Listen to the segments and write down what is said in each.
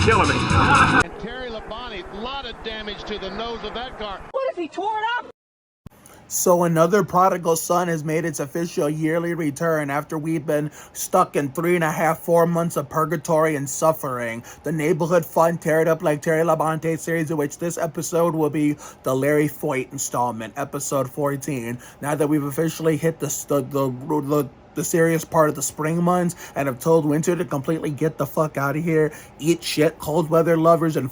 killing me. And Terry Labonte, a lot of damage to the nose of that car. What if he tore it up? So another prodigal son has made its official yearly return after we've been stuck in 3.5-4 months of purgatory and suffering. The neighborhood fun Tear It Up Like Terry Labonte series, in which this episode will be the Larry Foyt installment, episode 14. Now that we've officially hit the serious part of the spring months and have told winter to completely get the fuck out of here, eat shit, cold weather lovers and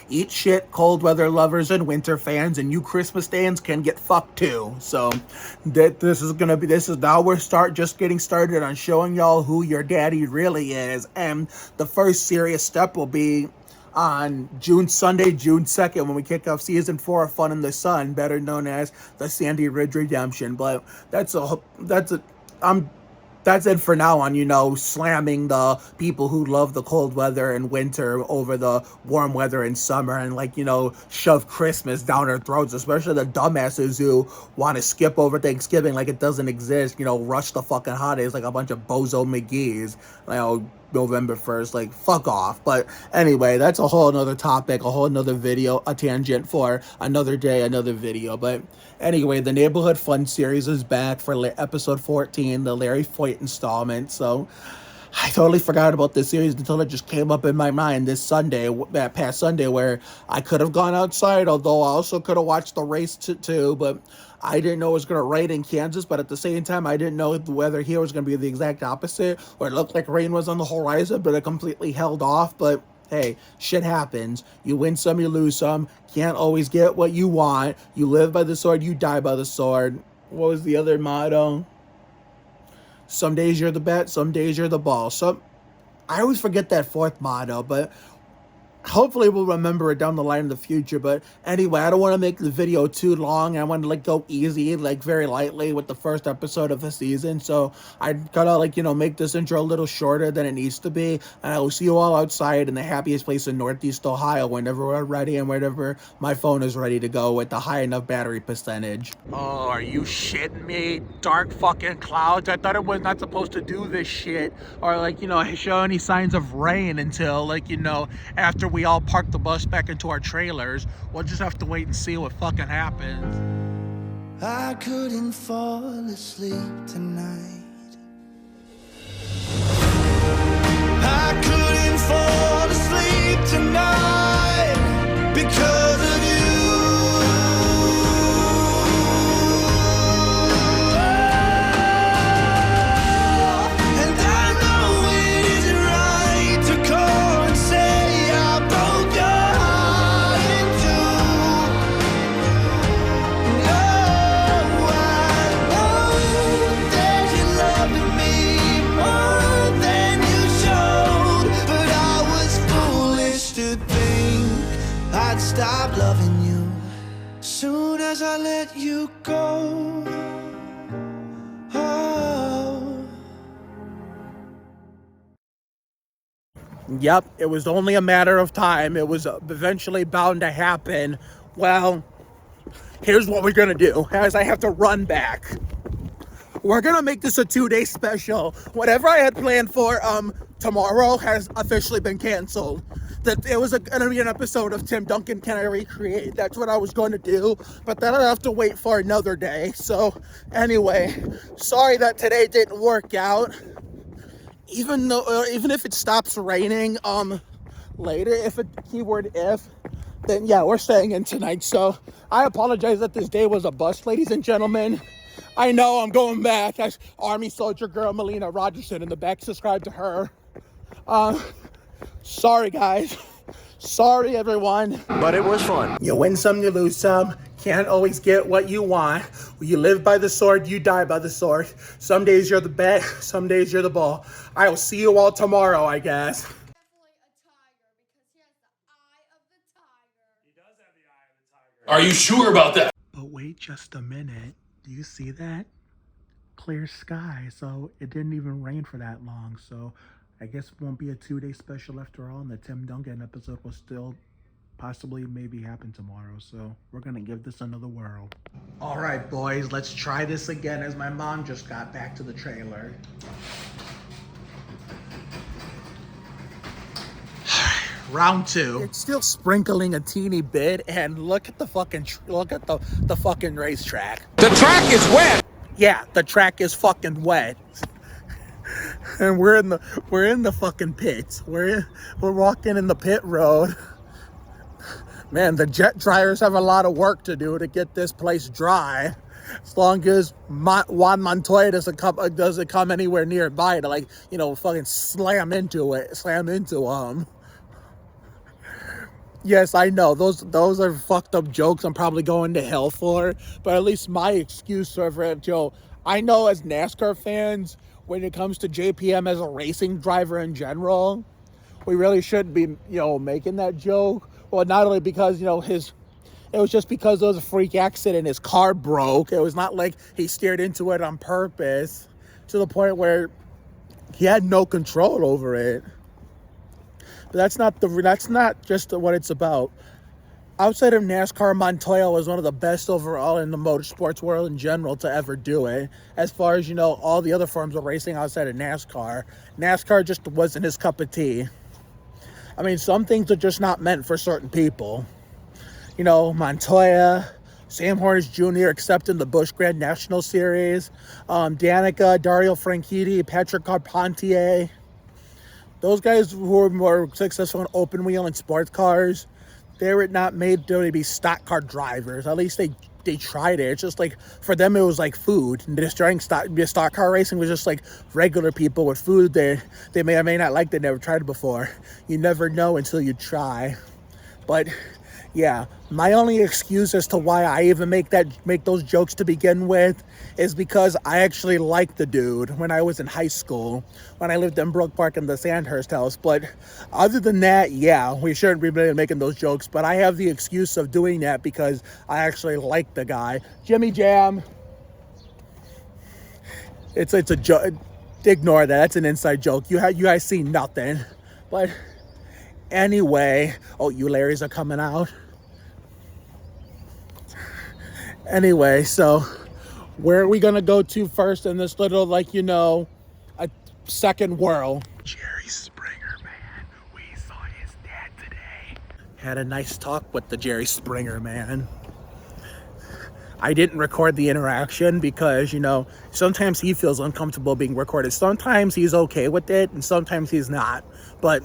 eat shit, cold weather lovers and winter fans, and you Christmas fans can get fucked too. So this is now we're just getting started on showing y'all who your daddy really is. And the first serious step will be on Sunday, June 2nd, when we kick off season 4 of Fun in the Sun, better known as the Sandy Ridge Redemption. But that's it for now on, slamming the people who love the cold weather and winter over the warm weather and summer, and shove Christmas down our throats, especially the dumbasses who want to skip over Thanksgiving like it doesn't exist, rush the fucking holidays like a bunch of bozo McGee's, November 1st, fuck off. But anyway, that's a whole nother topic, a whole nother video, a tangent for another day, another video. But anyway, the Neighborhood Fun series is back for episode 14, the Larry Foyt installment. So I totally forgot about this series until it just came up in my mind that past Sunday, where I could have gone outside, although I also could have watched the race too, but I didn't know it was going to rain in Kansas, but at the same time, I didn't know the weather here was going to be the exact opposite, or it looked like rain was on the horizon, but it completely held off. But hey, shit happens. You win some, you lose some. Can't always get what you want. You live by the sword, you die by the sword. What was the other motto? Some days you're the bat, some days you're the ball. I always forget that fourth motto, but hopefully we'll remember it down the line in the future. But anyway, I don't want to make the video too long. I want to go easy, very lightly with the first episode of the season. So I gotta make this intro a little shorter than it needs to be. And I will see you all outside in the happiest place in Northeast Ohio whenever we're ready and whenever my phone is ready to go with the high enough battery percentage. Oh, are you shitting me? Dark fucking clouds. I thought it was not supposed to do this shit. Or show any signs of rain until after we all park the bus back into our trailers. We'll just have to wait and see what fucking happens. I couldn't fall asleep tonight. I couldn't fall asleep tonight because of you. Stop loving you soon as I let you go. Oh. Yep, it was only a matter of time. It was eventually bound to happen. Well, here's what we're gonna do, as I have to run back. We're gonna make this a 2-day special. Whatever I had planned for tomorrow has officially been canceled. That it was gonna be an episode of Tim Duncan Can I Recreate. That's what I was going to do, but then I'll have to wait for another day. So anyway, sorry that today didn't work out. Even if it stops raining later, keyword if, then yeah, we're staying in tonight. So I apologize that this day was a bust, ladies and gentlemen. I know I'm going back as ArmySoldierGirl Melina Rogerson in the back. Subscribe to her. Sorry, guys. Sorry, everyone. But it was fun. You win some, you lose some. Can't always get what you want. You live by the sword, you die by the sword. Some days you're the bat, some days you're the ball. I will see you all tomorrow, I guess. Definitely a tiger because he has the eye of the tiger. He does have the eye of the tiger. Are you sure about that? But wait just a minute. Do you see that? Clear sky, so it didn't even rain for that long. So I guess it won't be a 2-day special after all, and the Tim Duncan episode will still possibly maybe happen tomorrow. So we're gonna give this another whirl. All right, boys, let's try this again as my mom just got back to the trailer. Round two. It's still sprinkling a teeny bit, and look at the fucking the fucking racetrack. The track is wet. Yeah, the track is fucking wet. And we're in the fucking pits. We're walking in the pit road. Man, the jet dryers have a lot of work to do to get this place dry. As long as Juan Montoya doesn't come anywhere nearby to, like, you know, fucking slam into him. Yes, I know those are fucked up jokes I'm probably going to hell for, but at least my excuse for it, Joe. I know as NASCAR fans, when it comes to JPM as a racing driver in general, we really shouldn't be, you know, making that joke. Well, not only because, you know, it was just because there was a freak accident, his car broke. It was not like he steered into it on purpose to the point where he had no control over it. But that's not just what it's about. Outside of NASCAR, Montoya was one of the best overall in the motorsports world in general to ever do it. As far as, you know, all the other forms of racing outside of NASCAR just wasn't his cup of tea. I mean, some things are just not meant for certain people. You know, Montoya, Sam Hornish Jr. accepting the Busch Grand National Series, Danica, Dario Franchitti, Patrick Carpentier. Those guys who were more successful in open wheel and sports cars, they were not made to be stock car drivers. At least they tried it. It's just like, for them it was like food. And just trying stock car racing was just like regular people with food they may or may not like. They never tried it before. You never know until you try. But yeah, my only excuse as to why I even make those jokes to begin with is because I actually liked the dude when I was in high school, when I lived in Brook Park in the Sandhurst house. But other than that, yeah, we shouldn't be making those jokes. But I have the excuse of doing that because I actually like the guy. Jimmy Jam. It's a joke. Ignore that. That's an inside joke. You guys see nothing. But anyway, oh, you Larrys are coming out. Anyway, so where are we gonna go to first in this little, like, you know, a second whirl? Jerry Springer, man. We saw his dad today. Had a nice talk with the Jerry Springer man. I didn't record the interaction because, you know, sometimes he feels uncomfortable being recorded. Sometimes he's okay with it, and sometimes he's not. But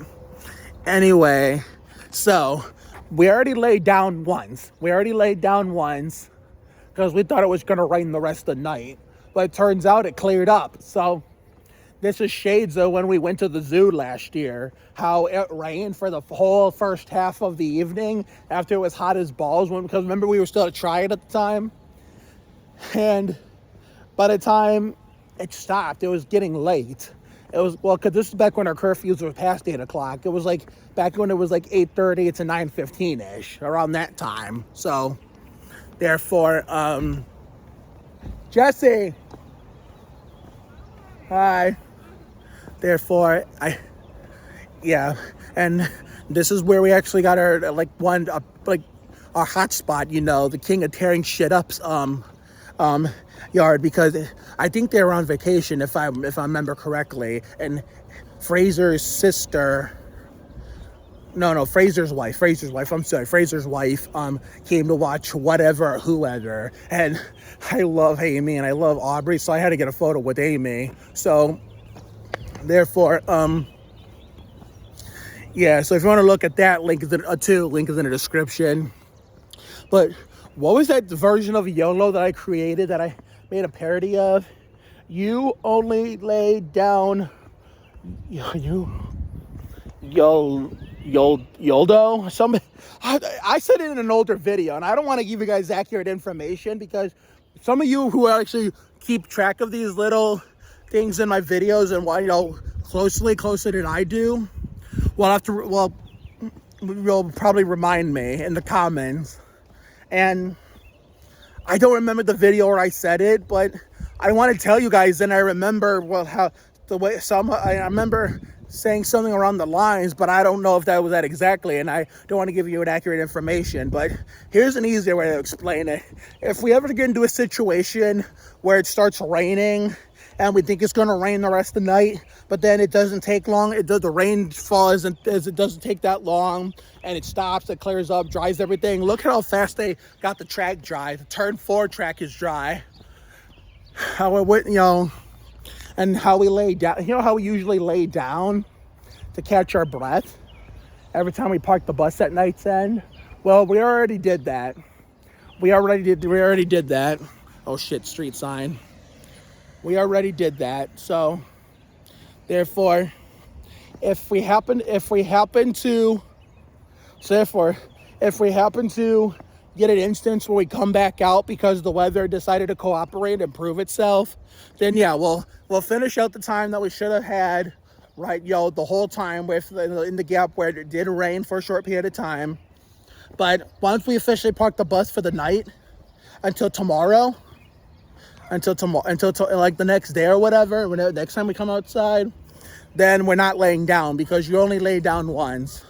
anyway, so we already laid down once. Because we thought it was going to rain the rest of the night. But it turns out it cleared up. So this is shades of when we went to the zoo last year. How it rained for the whole first half of the evening after it was hot as balls. Because remember, we were still at Try It at the time. And by the time it stopped, it was getting late. It was, well, because this is back when our curfews were past 8 o'clock. It was like back when it was like 8:30 to 9:15-ish, around that time. So therefore, Jesse, hi. Therefore, yeah, and this is where we actually got our, our hot spot, you know, the king of tearing shit up's yard, because I think they were on vacation, if I remember correctly, and Fraser's wife came to watch whoever, and I love Amy and I love Aubrey, so I had to get a photo with Amy. So therefore, yeah, so if you want to look at that, link is in the description. But what was that version of YOLO that I created, that I made a parody of? You only lay down, Yoldo? I said it in an older video, and I don't want to give you guys accurate information, because some of you who actually keep track of these little things in my videos and, you know, closer than I do, will probably remind me in the comments. And I don't remember the video where I said it, but I want to tell you guys, and I remember, I remember saying something around the lines, but I don't know if that was that exactly, and I don't want to give you inaccurate information. But here's an easier way to explain it. If we ever get into a situation where it starts raining and we think it's going to rain the rest of the night, but then it doesn't take long. The rainfall isn't, as it doesn't take that long, and it stops, it clears up, dries everything. Look at how fast they got the track dry. The turn 4 track is dry. How it went, and how we lay down. You know how we usually lay down to catch our breath every time we park the bus at night's end? Well, we already did that. We already did that. Oh shit, street sign. We already did that. So therefore, if we happen to get an instance where we come back out because the weather decided to cooperate and prove itself, then yeah, we'll finish out the time that we should have had, right, the whole time in the gap where it did rain for a short period of time. But once we officially park the bus for the night, until tomorrow, until like the next day or whatever, whenever next time we come outside, then we're not laying down, because you only lay down once.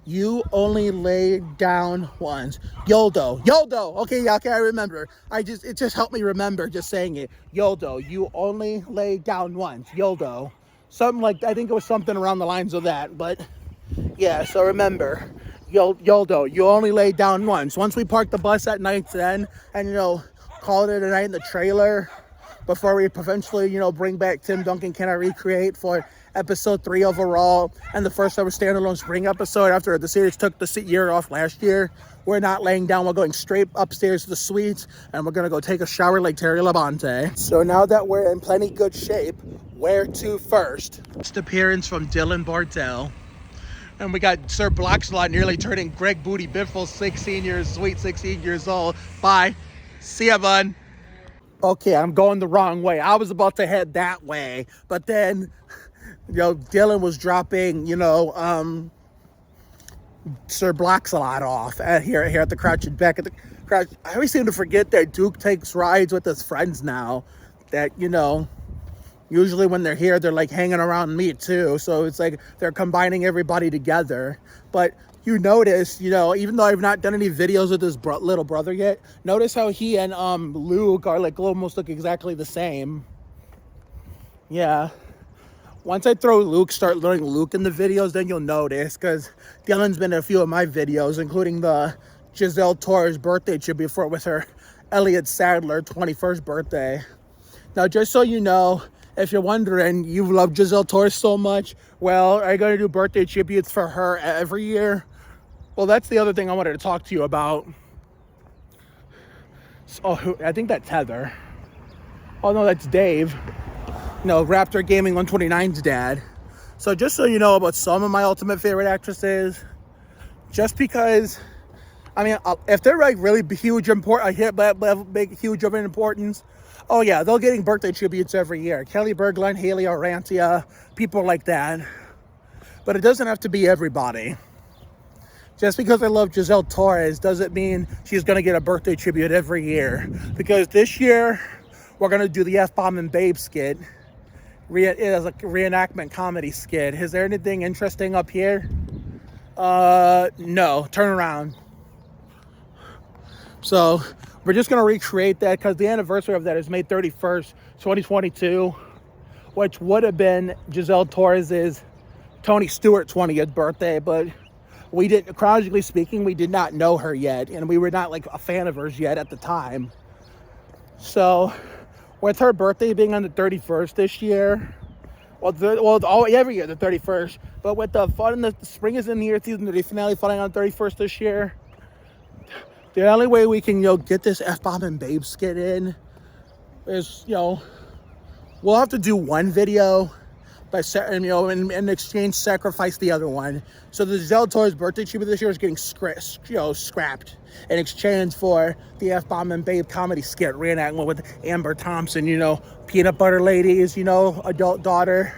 You only lay down once. Yoldo. Okay, yeah, okay, I remember. It just helped me remember just saying it. Yoldo. You only lay down once. Yoldo. Something like, I think it was something around the lines of that. But yeah, so remember, Yoldo. You only lay down once. Once we park the bus at night's end and call it a night in the trailer before we eventually bring back Tim Duncan Can I Recreate for episode 3 overall, and the first ever standalone spring episode after the series took the year off last year. We're not laying down. We're going straight upstairs to the suites, and we're going to go take a shower like Terry Labonte. So now that we're in plenty good shape, where to first? First appearance from Dylan Bartell. And we got Sir Blockslot nearly turning Greg Booty Biffle 16 years old. Bye. See ya, bud. Okay, I'm going the wrong way. I was about to head that way, but then Dylan was dropping, Sir Blockslot off here at the Crouch and back at the Crouch. I always seem to forget that Duke takes rides with his friends now. That, usually when they're here, they're like hanging around me too. So it's like they're combining everybody together. But you notice, even though I've not done any videos with his little brother yet, notice how he and Luke are like almost look exactly the same. Yeah. Once I start learning Luke in the videos, then you'll notice, because Dylan's been in a few of my videos, including the Giselle Torres birthday tribute with her Elliot Sadler 21st birthday. Now, just so you know, if you're wondering, you love Giselle Torres so much, well, are you going to do birthday tributes for her every year? Well, that's the other thing I wanted to talk to you about. Oh, I think that's Heather. Oh, no, that's Dave. Raptor Gaming 129's dad. So just so you know about some of my ultimate favorite actresses, just because, if they're like really huge huge of an importance, oh yeah, they're getting birthday tributes every year. Kelly Berglund, Haley Orantia, people like that. But it doesn't have to be everybody. Just because I love Giselle Torres doesn't mean she's going to get a birthday tribute every year. Because this year, we're going to do the F-Bomb and Babe skit. As a reenactment comedy skit. Is there anything interesting up here? No. Turn around. So we're just going to recreate that, because the anniversary of that is May 31st, 2022, which would have been Giselle Torres's Tony Stewart 20th birthday, but we didn't, chronologically speaking, we did not know her yet, and we were not like a fan of hers yet at the time. So with her birthday being on the 31st this year, every year the 31st, but with the fun in the spring is in the year season, the finale falling on the 31st this year, the only way we can get this F-Bomb and Babe skit in is we'll have to do one video in exchange sacrifice the other one. So the Giselle Torres birthday tribute this year is getting scrapped in exchange for the F-Bomb and Babe comedy skit reenactment with Amber Thompson, Peanut Butter Ladies, adult daughter.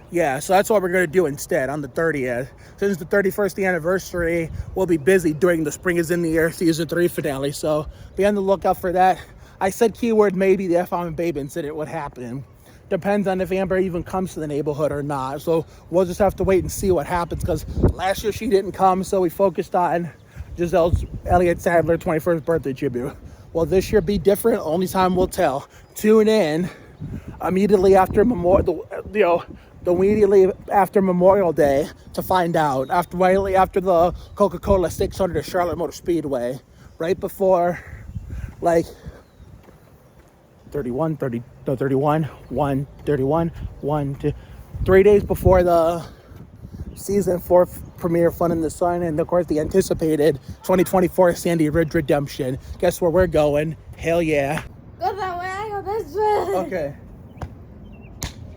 Yeah, so that's what we're going to do instead on the 30th. Since the 31st, the anniversary, we'll be busy during the Spring is in the Air Season 3 finale. So be on the lookout for that. I said keyword maybe the F-Bomb and Babe incident would happen. Depends on if Amber even comes to the neighborhood or not. So we'll just have to wait and see what happens, because last year she didn't come, so we focused on Giselle's Elliot Sadler 21st birthday tribute. Well, this year be different. Only time will tell. Tune in immediately after immediately after Memorial Day to find out. Right after the Coca-Cola 600 at Charlotte Motor Speedway, right before, like, 1, 2, 3 days before the season 4 premiere Fun in the Sun, and of course the anticipated 2024 Sandy Ridge Redemption. Guess where we're going? Hell yeah. Go that way, I go this way. Okay.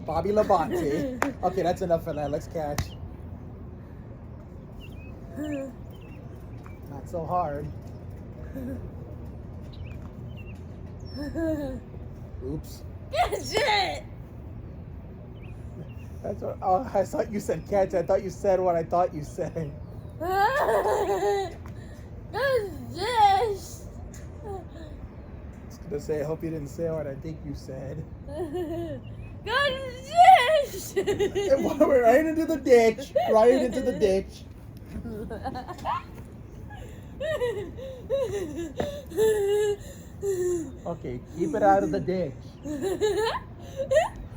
Bobby Labonte. Okay, that's enough for that. Let's catch. Not so hard. Oops. Good shit. That's what. Oh, I thought you said catch. I thought you said what I thought you said. Good shit. I was gonna say, I hope you didn't say what I think you said. Good shit. It went right into the ditch. Right into the ditch. Okay, keep it out of the ditch.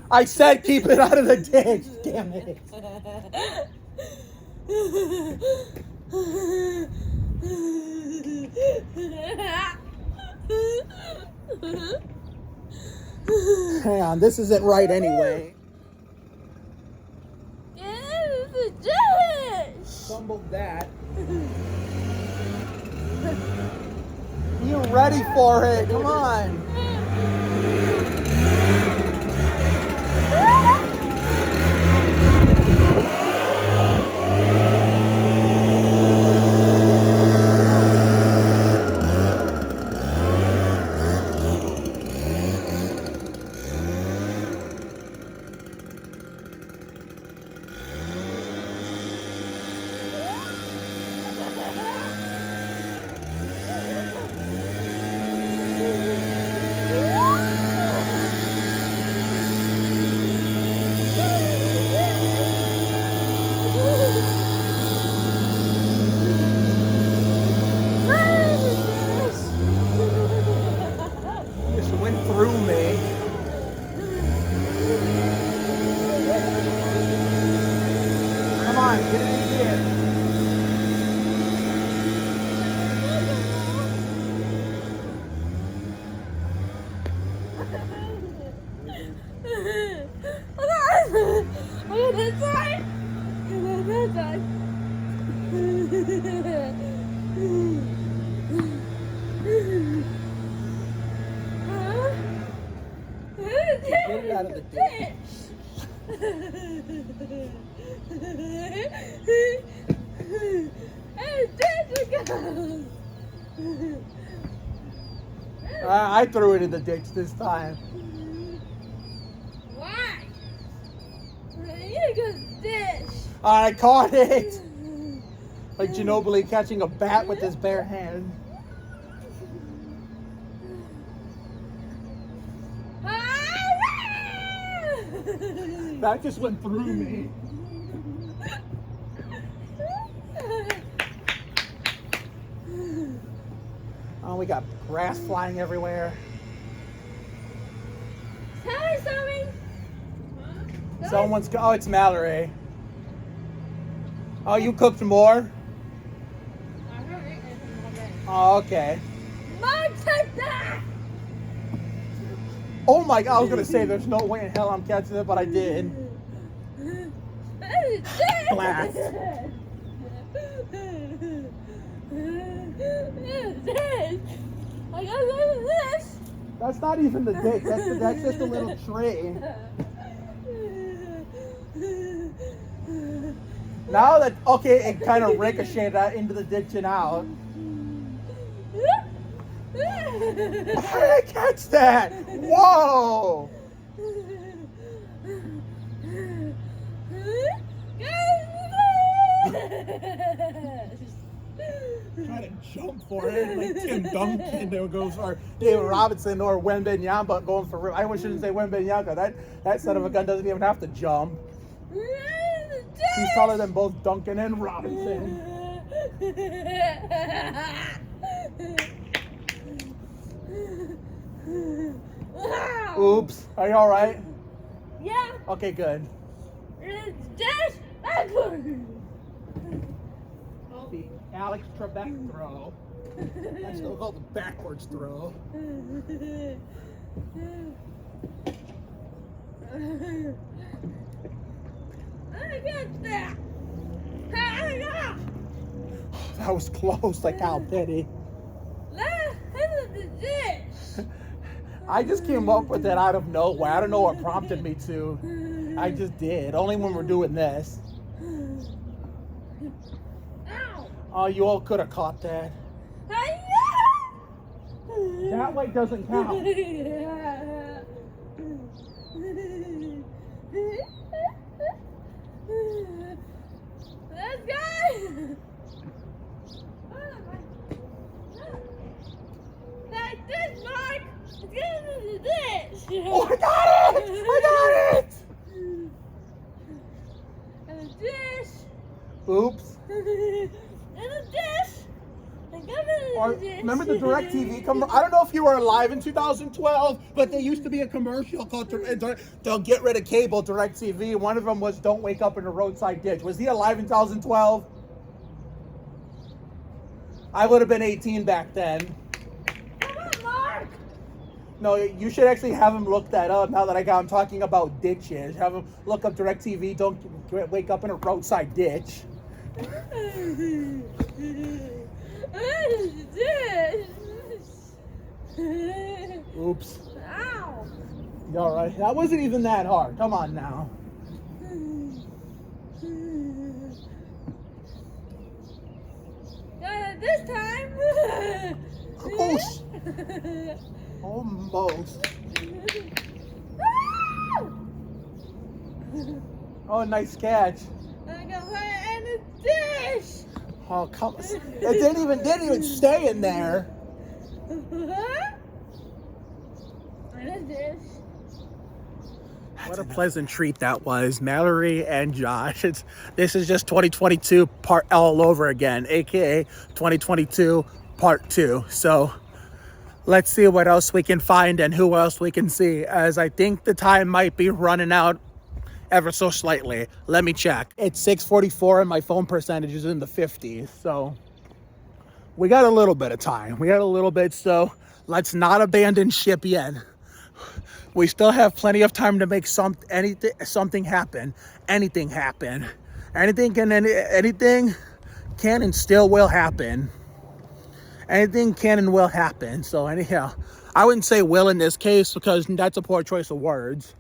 I said keep it out of the ditch. Damn it. Hang on, this isn't right anyway. Fumbled that. You ready for it? Come on. Just went through me. Come on, get it in here. Okay, this side. This side. Get it out of the ditch. I threw it in the ditch this time. Why? You got dish. I caught it. Like Ginobili catching a bat with his bare hand. That just went through me. Oh, we got grass flying everywhere. Tell me something. Someone's. Oh, it's Mallory. Oh, you cooked more? Oh, okay. Mom, take that. Oh my God, I was gonna say there's no way in hell I'm catching it, but I did. Blast. I got this. That's not even the ditch. That's just a little tree. Now that okay, it kind of ricocheted out into the ditch and out. How did I catch that? Whoa! Try to jump for it like Tim Duncan there goes, or David Robinson or Wembanyama going for real. I shouldn't say Wembanyama. That son of a gun doesn't even have to jump. He's taller than both Duncan and Robinson. Oops. Are you all right? Yeah. Okay, good. Dash backward. The Alex Trebek throw. I still call it the backwards throw. I get that. That was close, like Al Petty. I just came up with it out of nowhere. I don't know what prompted me to. I just did. Only when we're doing this. Oh, you all could have caught that. That way doesn't count. Let's go! Like this, Mark! It's gonna do this! Oh, I got it! I got it! And a dish! Oops. And a dish! Or, remember the DirecTV commercial? I don't know if you were alive in 2012, but there used to be a commercial called "They'll Get Rid of Cable." DirecTV. One of them was "Don't Wake Up in a Roadside Ditch." Was he alive in 2012? I would have been 18 back then. Come on, Mark! No, you should actually have him look that up. Now that I'm talking about ditches, have him look up DirecTV. Don't wake up in a roadside ditch. Oops. Ow! You all right? That wasn't even that hard. Come on now. This time. Close. Almost. Oh, nice catch. I got her in a dish. Oh, come on. It didn't even stay in there. In a dish. What a pleasant treat that was, Mallory and Josh. This is just 2022 part all over again, aka 2022 part 2. So let's see what else we can find and who else we can see, as I think the time might be running out ever so slightly. Let me check. It's 6:44 and my phone percentage is in the 50s. So we got a little bit of time. We got a little bit, so let's not abandon ship yet. We still have plenty of time to make something happen. Anything happen. Anything can and still will happen. Anything can and will happen. So anyhow, I wouldn't say will in this case because that's a poor choice of words.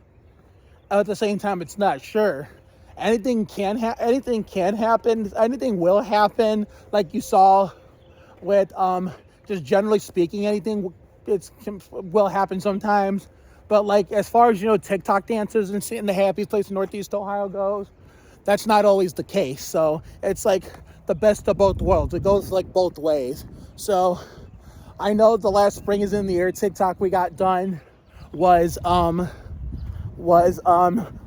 At the same time, it's not sure. Anything can happen. Anything will happen. Like you saw with just generally speaking, anything will happen sometimes. But like as far as TikTok dances and seeing the happiest place in Northeast Ohio goes, that's not always the case. So it's like the best of both worlds. It goes like both ways. So I know the last spring is in the air TikTok we got done was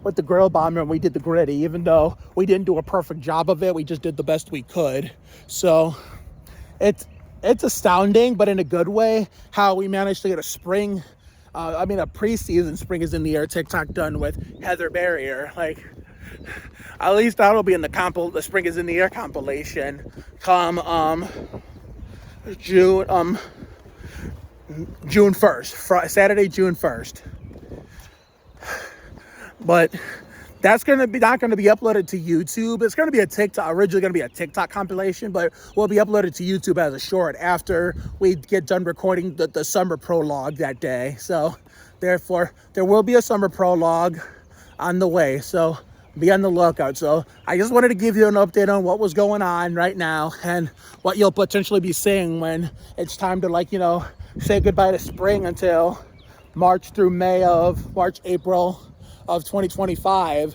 with the grill bomber, and we did the gritty. Even though we didn't do a perfect job of it, we just did the best we could. So it's astounding, but in a good way, how we managed to get a spring. A preseason spring is in the air TikTok done with Heather Barrier. Like, at least that'll be in the spring is in the air compilation come June 1st, Saturday, June 1st. But that's not going to be uploaded to YouTube. It's going to be originally going to be a TikTok compilation, but will be uploaded to YouTube as a short after we get done recording the summer prologue that day. So therefore, there will be a summer prologue on the way. So be on the lookout. So I just wanted to give you an update on what was going on right now and what you'll potentially be seeing when it's time to say goodbye to spring until March, April of 2025,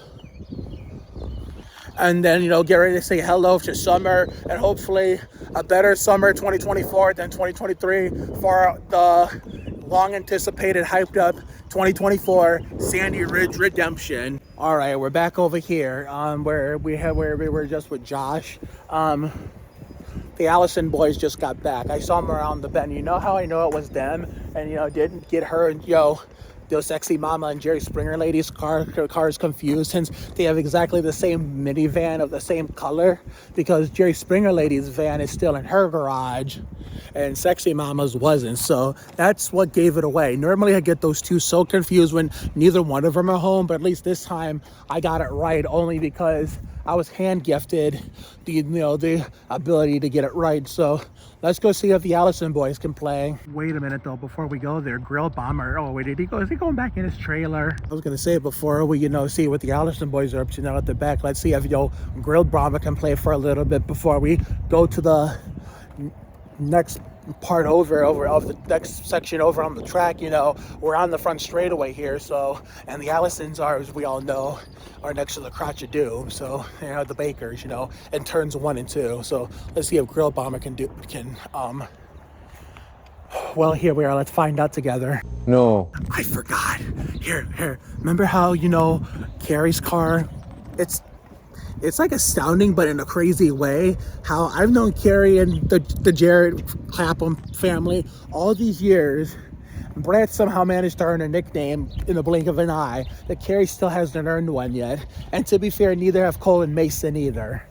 and then get ready to say hello to summer and hopefully a better summer 2024 than 2023 for the long anticipated, hyped up 2024 Sandy Ridge redemption. All right, we're back over here where we were just with Josh. the Allison boys just got back. I saw them around the bend. You know how I know it was them? And, you know, didn't get her and, those sexy mama and Jerry Springer ladies' cars confused, since they have exactly the same minivan of the same color, because Jerry Springer lady's van is still in her garage and sexy mama's wasn't. So that's what gave it away. Normally I get those two so confused when neither one of them are home, but at least this time I got it right, only because I was hand gifted the ability to get it right. So let's go see if the Allison boys can play. Wait a minute though, before we go there, Grill Bomber. Oh wait, is he going back in his trailer? I was gonna say, before we see what the Allison boys are up to now at the back, let's see if Grill Bomber can play for a little bit before we go to the next part over of the next section over on the track. We're on the front straightaway here, so, and the Allisons are, as we all know, are next to the Crotch of Doom, so the Bakers, in turns 1 and 2. So let's see if Grill Bomber can well, here we are. Let's find out together. No. I forgot. Here. Remember how, Carrie's car, it's like astounding, but in a crazy way, how I've known Carrie and the Jared Clapham family all these years. Brad somehow managed to earn a nickname in the blink of an eye, that Carrie still hasn't earned one yet. And to be fair, neither have Cole and Mason either,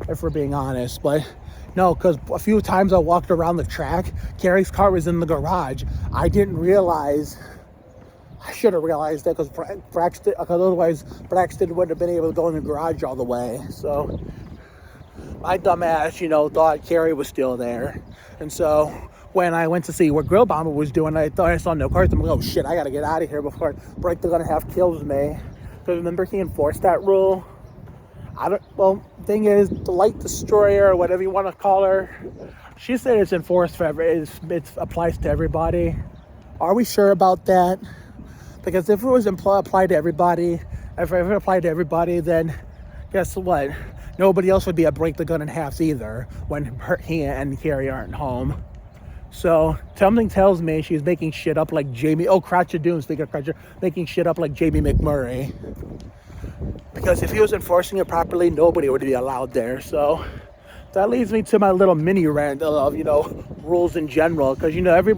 if we're being honest. But no, because a few times I walked around the track, Carrie's car was in the garage. I didn't realize. I should have realized that, because otherwise Braxton wouldn't have been able to go in the garage all the way. So my dumb ass, thought Carrie was still there. And so when I went to see what Grill Bomber was doing, I thought I saw no cars. I'm like, oh shit, I gotta get out of here before Break the Gun and Half kills me. Because remember, he enforced that rule. Thing is, the Light Destroyer, or whatever you want to call her, she said it's enforced for it applies to everybody. Are we sure about that? Because if it was applied to everybody, then guess what? Nobody else would be at Break the Gun in Halves either when he and Carrie aren't home. So something tells me she's making shit up like Jamie. Oh, Crotch of Doom, speaking of Crotch, making shit up like Jamie McMurray. Because if he was enforcing it properly, nobody would be allowed there. So that leads me to my little mini rant of, rules in general. Because,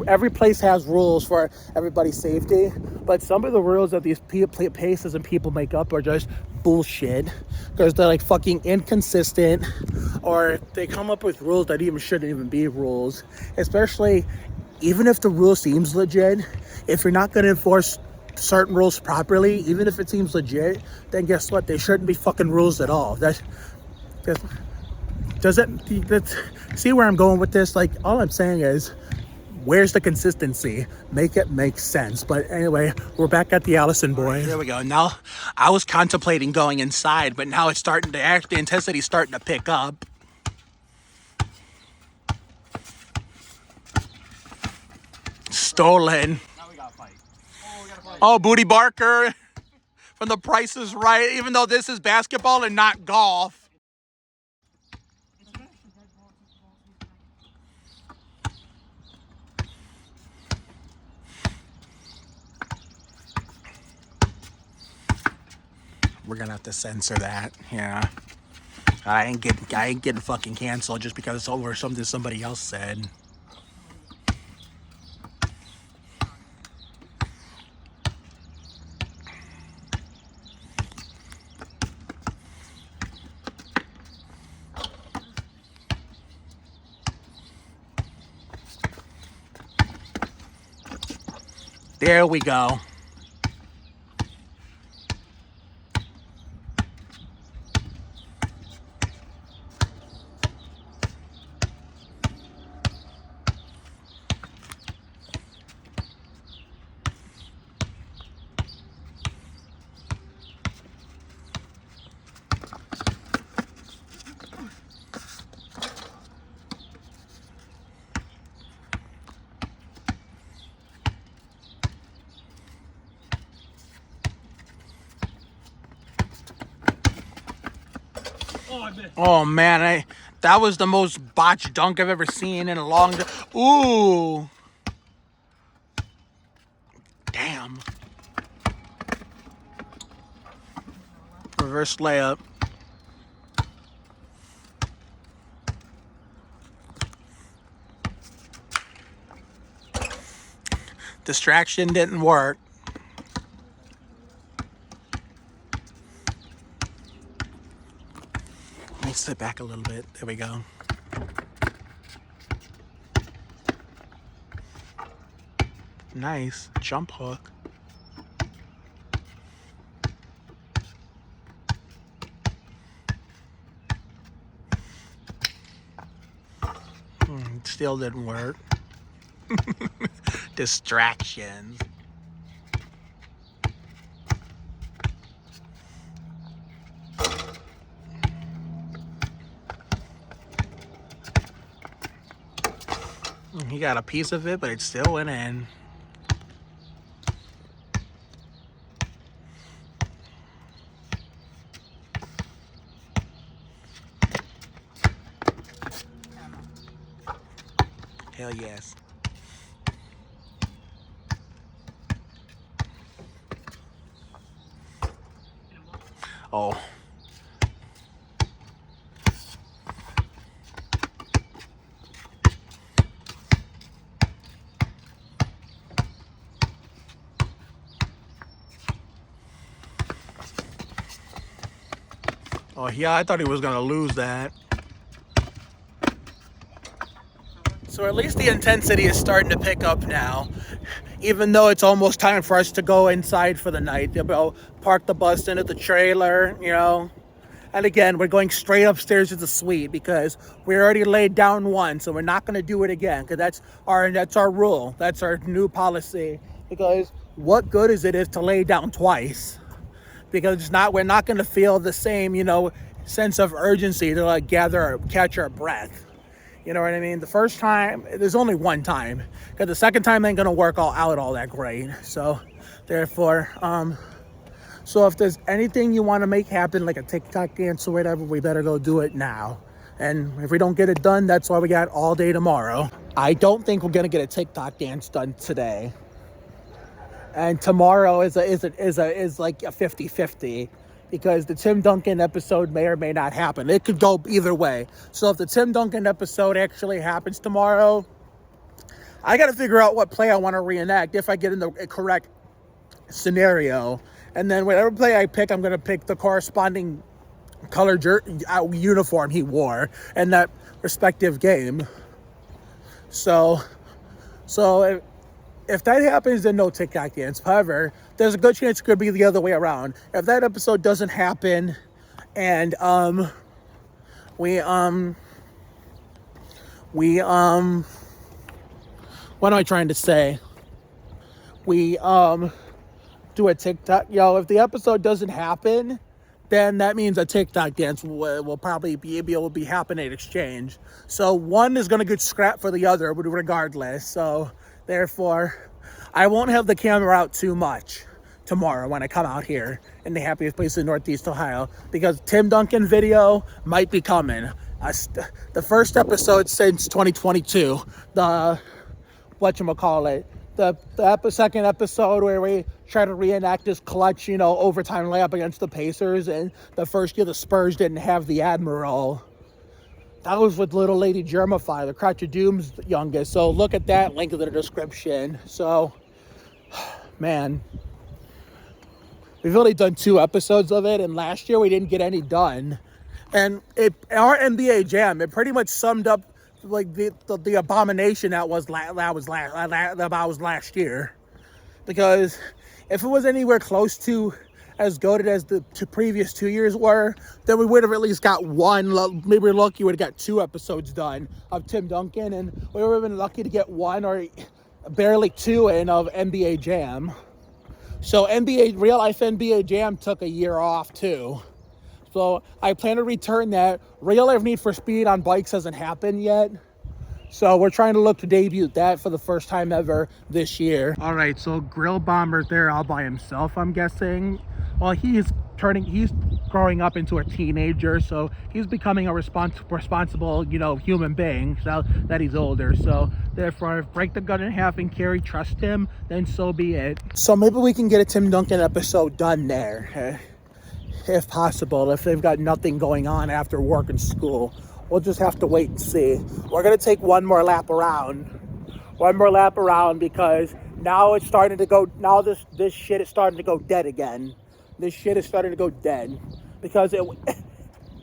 every place has rules for everybody's safety. But some of the rules that these places and people make up are just bullshit. Because they're like fucking inconsistent. Or they come up with rules that shouldn't even be rules. Especially, even if the rule seems legit, if you're not going to enforce certain rules properly, even if it seems legit, then guess what? They shouldn't be fucking rules at all. See where I'm going with this? Like, all I'm saying is, where's the consistency? Make it make sense. But anyway, we're back at the Allison boys. There we go. Now, I was contemplating going inside, but now it's starting to the intensity's starting to pick up. Stolen. Oh, Booty Barker from The Price is Right, even though this is basketball and not golf. We're gonna have to censor that, yeah. I ain't getting fucking canceled just because it's over something somebody else said. There we go. Oh man, that was the most botched dunk I've ever seen in a long time. Ooh. Damn. Reverse layup. Distraction didn't work. Let me sit back a little bit. There we go. Nice jump hook. Still didn't work. Distractions. He got a piece of it, but it still went in. Hell yes. Oh. Oh, yeah, I thought he was gonna lose that. So at least the intensity is starting to pick up now. Even though it's almost time for us to go inside for the night. They'll park the bus into the trailer, you know. And again, we're going straight upstairs to the suite because we already laid down once, so we're not going to do it again because that's our rule. That's our new policy. Because what good is it to lay down twice? Because we're not going to feel the same, you know, sense of urgency to like catch our breath. You know what I mean? The first time, there's only one time. Because the second time ain't going to work out all that great. So, therefore, so if there's anything you want to make happen, like a TikTok dance or whatever, we better go do it now. And if we don't get it done, that's why we got all day tomorrow. I don't think we're going to get a TikTok dance done today. And tomorrow is like a 50-50. Because the Tim Duncan episode may or may not happen. It could go either way. So if the Tim Duncan episode actually happens tomorrow, I got to figure out what play I want to reenact if I get in the correct scenario. And then whatever play I pick, I'm going to pick the corresponding color uniform he wore in that respective game. So if that happens, then no TikTok dance. However, there's a good chance it could be the other way around. If that episode doesn't happen, and what am I trying to say? We do a TikTok. If the episode doesn't happen, then that means a TikTok dance will probably be able to be happening in exchange. So one is going to get scrapped for the other, but regardless. So therefore, I won't have the camera out too much tomorrow when I come out here in the happiest place in Northeast Ohio, because Tim Duncan video might be coming. The first episode since 2022, the second episode where we try to reenact this clutch, overtime layup against the Pacers, and the first year the Spurs didn't have the Admiral. That was with little lady Germify, the Crotch of Doom's youngest. So look at that link in the description. So, man, we've only done 2 episodes of it, and last year we didn't get any done. And our NBA Jam, it pretty much summed up like the abomination that was last year. Because if it was anywhere close to as goated as the previous 2 years were, then we would have at least got one. Maybe we're lucky we would have got 2 episodes done of Tim Duncan, and we would have been lucky to get 1 or barely 2 in of NBA Jam. So real life NBA Jam took a year off too. So I plan to return that. Real life Need for Speed on bikes hasn't happened yet. So we're trying to look to debut that for the first time ever this year. All right, so Grill Bomber's there all by himself, I'm guessing. Well, he's growing up into a teenager, so he's becoming a responsible, human being, so that he's older. So therefore, if break the gun in half and Carrie trust him, then so be it. So maybe we can get a Tim Duncan episode done there, if possible, if they've got nothing going on after work and school. We'll just have to wait and see. We're going to take one more lap around because Now it's starting to go. Now this shit is starting to go dead again. This shit is starting to go dead because it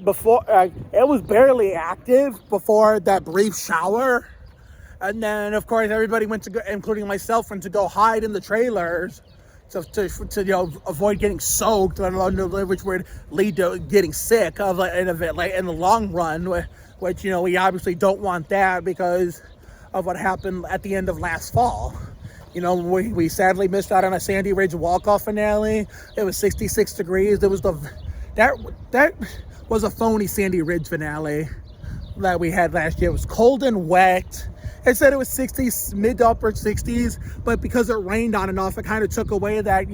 was barely active before that brief shower, and then of course everybody went to go, including myself, went to go hide in the trailers to avoid getting soaked, which would lead to getting sick in the long run, which we obviously don't want that because of what happened at the end of last fall. We sadly missed out on a Sandy Ridge walk-off finale. It was 66 degrees. That was a phony Sandy Ridge finale that we had last year. It was cold and wet. It said it was 60s, mid to upper 60s, but because it rained on and off, it kind of took away that,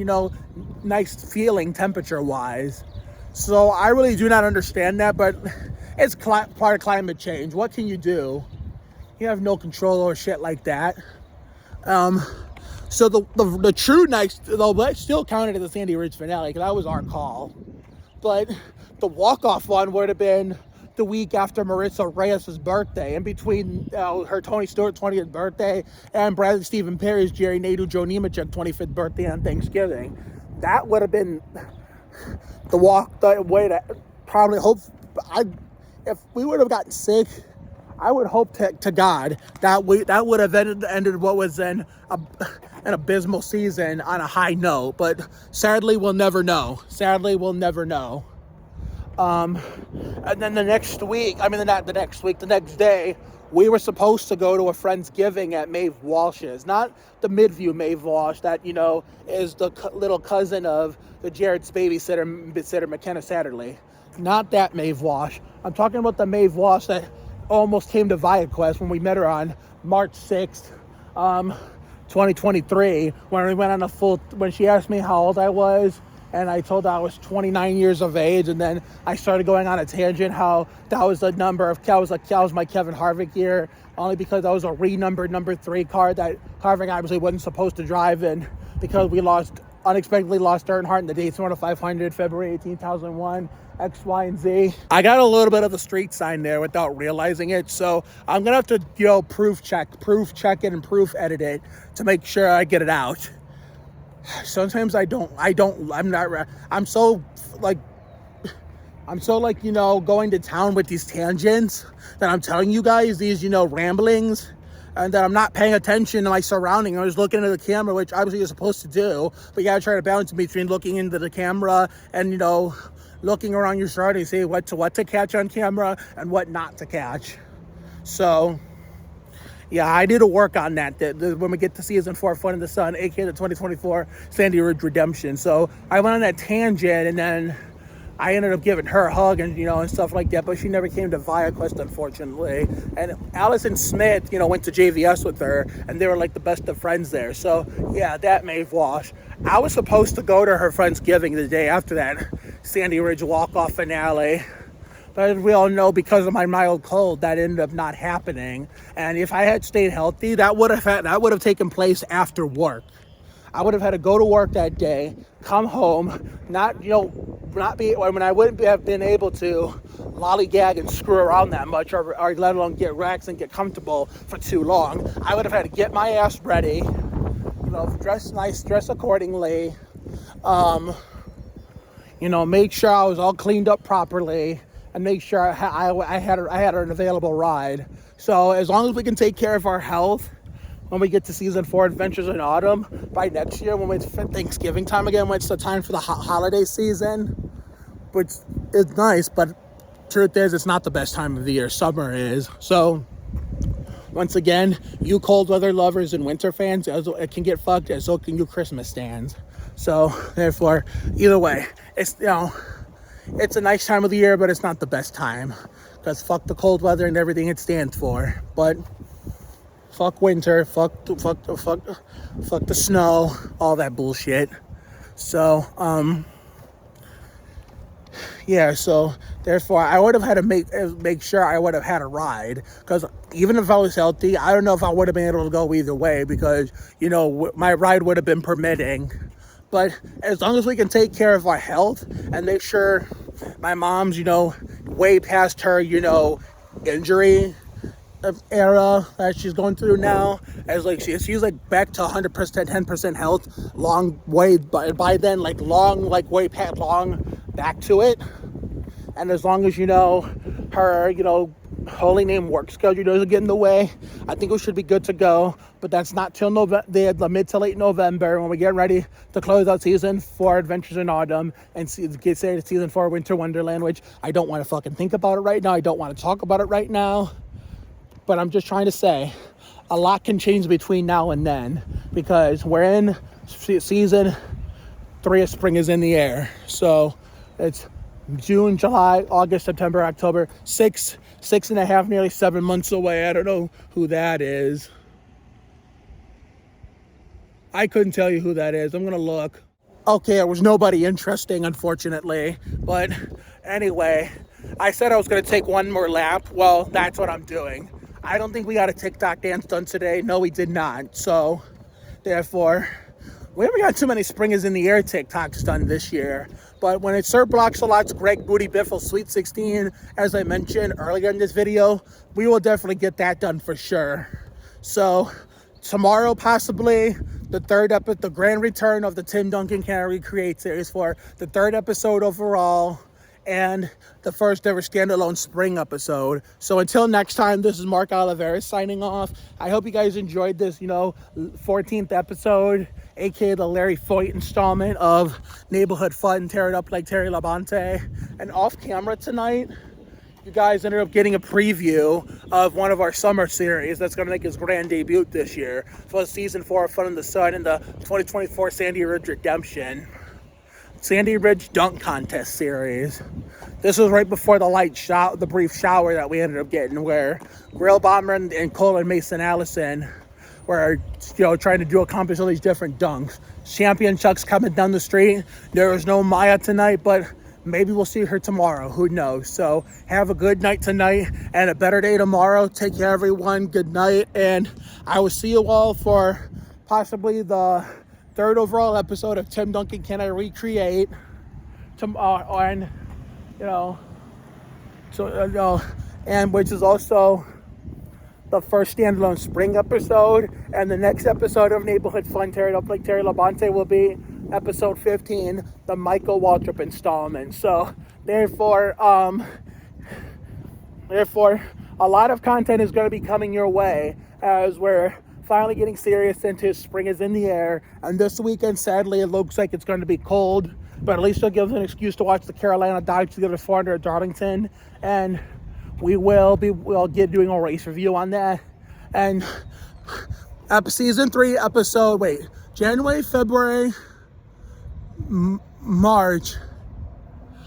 nice feeling temperature-wise. So I really do not understand that, but it's part of climate change. What can you do? You have no control over shit like that. So the true night, though, that still counted as the Sandy Ridge finale because that was our call. But the walk-off one would have been the week after Marissa Reyes' birthday, in between her Tony Stewart 20th birthday and Bradley Stephen Perry's Jerry Nadeau Joe Nemechek 25th birthday on Thanksgiving. That would have been the way to probably hope. If we would have gotten sick, I would hope to God that would have ended what was then an abysmal season on a high note. But sadly, we'll never know. And then the next day, we were supposed to go to a Friendsgiving at Maeve Walsh's, not the Midview Maeve Walsh that, is the little cousin of the Jared's babysitter McKenna Satterley. Not that Maeve Walsh. I'm talking about the Maeve Walsh that almost came to ViaQuest when we met her on March 6th, 2023, when we went on when she asked me how old I was, and I told her I was 29 years of age, and then I started going on a tangent how that was the number of, that was my Kevin Harvick year, only because that was a renumbered number 3 car that Harvick obviously wasn't supposed to drive in because we unexpectedly lost Earnhardt in the Daytona 500, February 18, 2001, X, Y, and Z. I got a little bit of the street sign there without realizing it, so I'm gonna have to, proof check it and proof edit it to make sure I get it out. Sometimes I'm so going to town with these tangents that I'm telling you guys, these, ramblings, and that I'm not paying attention to my surroundings. I'm just looking at the camera, which obviously you're supposed to do, but you gotta try to balance between looking into the camera and, looking around your surroundings, see what to catch on camera and what not to catch. So, yeah, I need to work on that when we get to season 4 Fun in the Sun, aka the 2024 Sandy Ridge Redemption. So I went on that tangent, and then I ended up giving her a hug and, and stuff like that, but she never came to ViaQuest, unfortunately. And Allison Smith, went to JVS with her, and they were like the best of friends there. So, yeah, that Maeve Walsh. I was supposed to go to her Friendsgiving the day after that Sandy Ridge walk-off finale. But we all know because of my mild cold, that ended up not happening. And if I had stayed healthy, that would have taken place after work. I would have had to go to work that day, come home, when I wouldn't have been able to lollygag and screw around that much, or let alone get relaxed and get comfortable for too long. I would have had to get my ass ready, dress nice, dress accordingly, make sure I was all cleaned up properly, and make sure I had an available ride. So as long as we can take care of our health when we get to season 4 Adventures in Autumn, by next year when it's Thanksgiving time again, when it's the time for the holiday season, which is nice, but truth is it's not the best time of the year. Summer is. So once again, you cold weather lovers and winter fans, it can get fucked, and so can you Christmas stands. So therefore, either way, it's it's a nice time of the year, but it's not the best time, because fuck the cold weather and everything it stands for. But fuck winter, fuck the snow, all that bullshit. So yeah, so therefore I would have had to make sure I would have had a ride, because even if I was healthy, I don't know if I would have been able to go either way, because my ride would have been permitting. But as long as we can take care of our health and make sure my mom's, way past her, injury, era that she's going through now, as like she's like back to 100%, 10% health, long way by then, like long, like way past long back to it. And as long as, her, holy name work schedule doesn't get in the way, I think we should be good to go. But that's not till the mid to late November, when we get ready to close out season 4 Adventures in Autumn and get started to season 4 Winter Wonderland, which I don't want to fucking think about it right now. I don't want to talk about it right now. But I'm just trying to say, a lot can change between now and then, because we're in season 3 of Spring is in the Air. So it's June, July, August, September, October, 6.5, nearly 7 months away. I don't know who that is. I couldn't tell you who that is. I'm going to look. Okay, there was nobody interesting, unfortunately. But anyway, I said I was going to take one more lap. Well, that's what I'm doing. I don't think we got a TikTok dance done today. No, we did not. So, therefore, we haven't got too many Spring is in the Air TikToks done this year. But when it's Sir Block-a-Lot's Greg Booty Biffle Sweet 16, as I mentioned earlier in this video, we will definitely get that done for sure. So, tomorrow possibly, the grand return of the Tim Duncan Can I Recreate series for the 3rd episode overall, and the first ever standalone spring episode. So until next time, this is Mark Oliveira signing off. I hope you guys enjoyed this, 14th episode, aka the Larry Foyt installment of Neighborhood Fun, Tear It Up Like Terry Labonte. And off camera tonight, you guys ended up getting a preview of one of our summer series that's going to make its grand debut this year for season 4 of Fun in the Sun in the 2024 Sandy Ridge Redemption Sandy Ridge Dunk Contest series. This was right before the brief shower that we ended up getting, where Grill Bomber and Cole and Mason Allison were, trying to accomplish all these different dunks. Champion Chuck's coming down the street. There was no Maya tonight, but maybe we'll see her tomorrow. Who knows? So have a good night tonight and a better day tomorrow. Take care, everyone. Good night. And I will see you all for possibly the 3rd overall episode of Tim Duncan Can I Recreate? And which is also the first standalone spring episode. And the next episode of Neighborhood Fun, Tear It Up Like Terry Labonte, will be episode 15, the Michael Waltrip installment. So therefore, a lot of content is going to be coming your way as we're finally getting serious into Spring is in the Air. And this weekend, sadly, it looks like it's going to be cold, but at least it'll give us an excuse to watch the Carolina Dodgers get a 400 at Darlington. And we'll get doing a race review on that. And season 3 episode, January, February, March.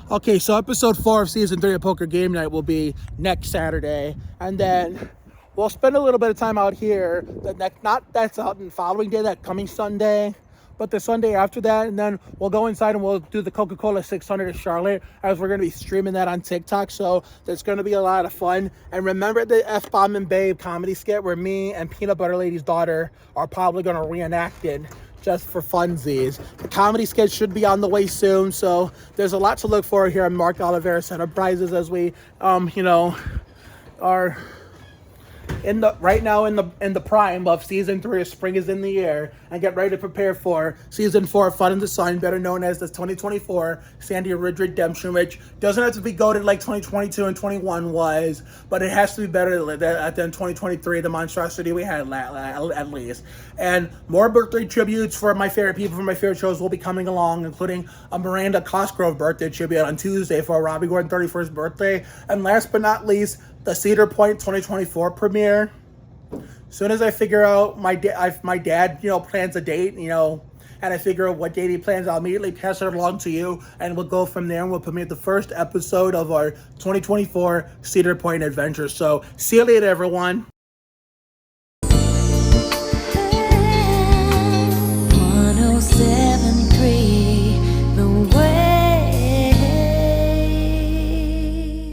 Okay, so episode 4 of season 3 of Poker Game Night will be next Saturday. And then we'll spend a little bit of time out here. That's out the following day, that coming Sunday, but the Sunday after that. And then we'll go inside and we'll do the Coca-Cola 600 in Charlotte, as we're going to be streaming that on TikTok. So there's going to be a lot of fun. And remember the F-Bomb and Babe comedy skit where me and Peanut Butter Lady's daughter are probably going to reenact it just for funsies. The comedy sketch should be on the way soon. So there's a lot to look for here on Mark Oliveira Enterprises as we, are right now in the prime of season 3 of Spring is in the Air, and get ready to prepare for season 4 of Fun in the Sun, better known as the 2024 Sandy Ridge Redemption, which doesn't have to be goated like 2022 and 21 was, but it has to be better than 2023, the monstrosity we had at least. And more birthday tributes for my favorite people from my favorite shows will be coming along, including a Miranda Cosgrove birthday tribute on Tuesday for Robbie Gordon 31st birthday, and last but not least, the Cedar Point 2024 premiere. As soon as I figure out my dad, plans a date, and I figure out what date he plans, I'll immediately pass it along to you, and we'll go from there, and we'll premiere the first episode of our 2024 Cedar Point adventure. So see you later, everyone.